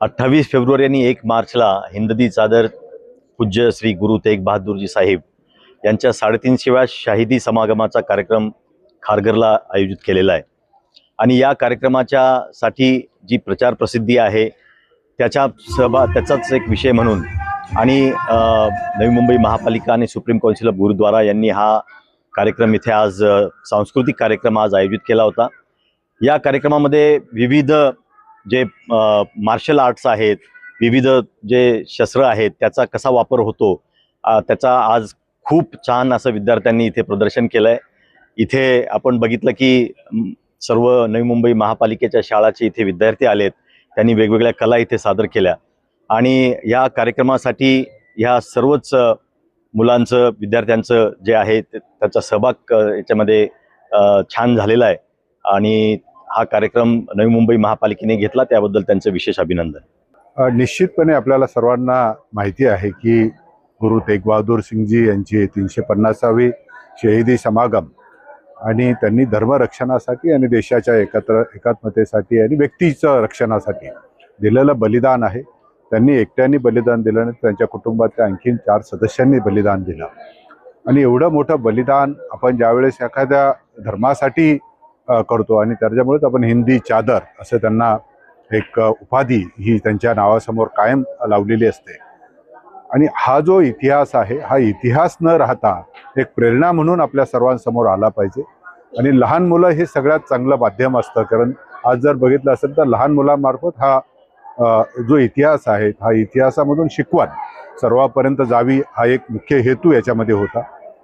28 February आणि 1 मार्चला हिंददी चादर पूज्य श्री गुरु तेग बहादूरजी साहेब यांच्या 350व्या शाहिदी समागमाचा कार्यक्रम खारघरला आयोजित केलेला आहे। आणि या कार्यक्रमाच्या साठी जी प्रचार प्रसिद्धी आहे त्याचाच एक विषय म्हणून आणि नवी मुंबई महापालिका आणि सुप्रीम काउन्सिल ऑफ गुरुद्वारा यांनी हा कार्यक्रम इथे आज सांस्कृतिक कार्यक्रम आज आयोजित केला होता। या कार्यक्रमामध्ये विविध जे मार्शल आर्ट्स आहेत, विविध जे शस्त्र आहेत त्याचा कसा वापर होतो त्याचा आज खूप छान असं विद्यार्थ्यांनी इथे प्रदर्शन केलं आहे। इथे आपण बघितलं की सर्व नवी मुंबई महापालिकेच्या शाळाचे इथे विद्यार्थी आलेत, त्यांनी वेगवेगळ्या कला इथे सादर केल्या आणि या कार्यक्रमासाठी ह्या सर्वच मुलांचं विद्यार्थ्यांचं जे आहे त्याचा सहभाग याच्यामध्ये छान झालेला आहे आणि हा कार्यक्रम नवी मुंबई महापालिकेने घेतला, त्याबद्दल त्यांचं विशेष अभिनंदन। निश्चितपणे आपल्याला सर्वांना माहिती आहे की गुरु तेग बहादूर सिंगजी यांची 350वी शहीदी समागम आणि त्यांनी धर्मरक्षणासाठी आणि देशाच्या एकात्मतेसाठी आणि व्यक्तीच्या रक्षणासाठी दिलेलं बलिदान आहे। त्यांनी एकट्याने बलिदान दिलं नाही, त्यांच्या कुटुंबातल्या आणखीन 4 सदस्यांनी बलिदान दिलं आणि एवढं मोठं बलिदान आपण ज्यावेळेस एखाद्या धर्मासाठी करतो आणि त्याच्यामुळेच आपण हिंदी चादर असं त्यांना एक उपाधी ही त्यांच्या नावासमोर कायम लावलेली असते। आणि हा जो इतिहास आहे हा इतिहास न राहता एक प्रेरणा म्हणून आपल्या सर्वांसमोर आला पाहिजे। आणि लहान मुलं हे सगळ्यात चांगलं माध्यम असतं, कारण आज जर बघितलं असेल तर लहान मुलांमार्फत हा जो इतिहास आहे हा इतिहासामधून शिकवण सर्वांपर्यंत जावी हा एक मुख्य हेतू याच्यामध्ये होता।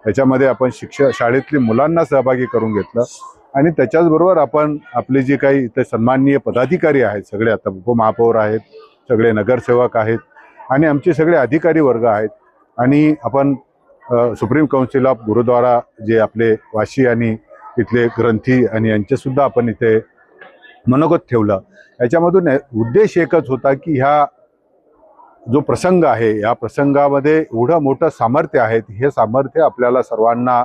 याच्यामध्ये आपण शाळेतली मुलांना सहभागी करून घेतलं आणि त्याच्याचबरोबर आपण आपले जे काही इथे सन्माननीय पदाधिकारी आहेत, सगळे आता उपमहापौर आहेत, सगळे नगरसेवक आहेत आणि आमचे सगळे अधिकारी वर्ग आहेत आणि आपण सुप्रीम काउन्सिल ऑफ गुरुद्वारा जे आपले वाशी आणि इथले ग्रंथी आणि यांचेसुद्धा आपण इथे मनोगत ठेवलं। याच्यामधून उद्देश एकच होता की ह्या जो प्रसंग आहे या प्रसंगामध्ये एवढं मोठं सामर्थ्य आहे, हे सामर्थ्य आपल्याला सर्वांना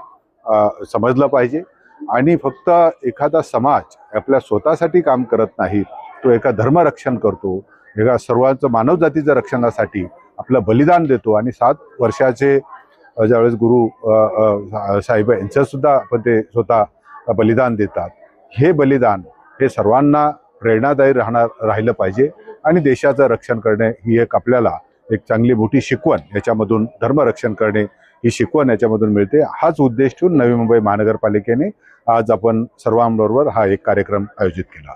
समजलं पाहिजे आणि फक्त एखादा समाज आपल्या स्वतःसाठी काम करत नाही, तो एका धर्मरक्षण करतो, एका सर्वांचं मानवजातीचं रक्षणासाठी आपलं बलिदान देतो आणि 7 वर्षाचे ज्यावेळेस गुरु साहेब यांचंसुद्धा आपण ते स्वतः बलिदान देतात। हे बलिदान हे सर्वांना प्रेरणादायी राहिलं पाहिजे आणि देशाचं रक्षण करणे ही एक आपल्याला एक चांगली मोठी शिकवण याच्यामधून धर्मरक्षण करणे ही शिकवण याच्यामधून मिळते। हाच उद्देश ठेवून नवी मुंबई महानगरपालिकेने आज आपण सर्वांबरोबर हा एक कार्यक्रम आयोजित केला।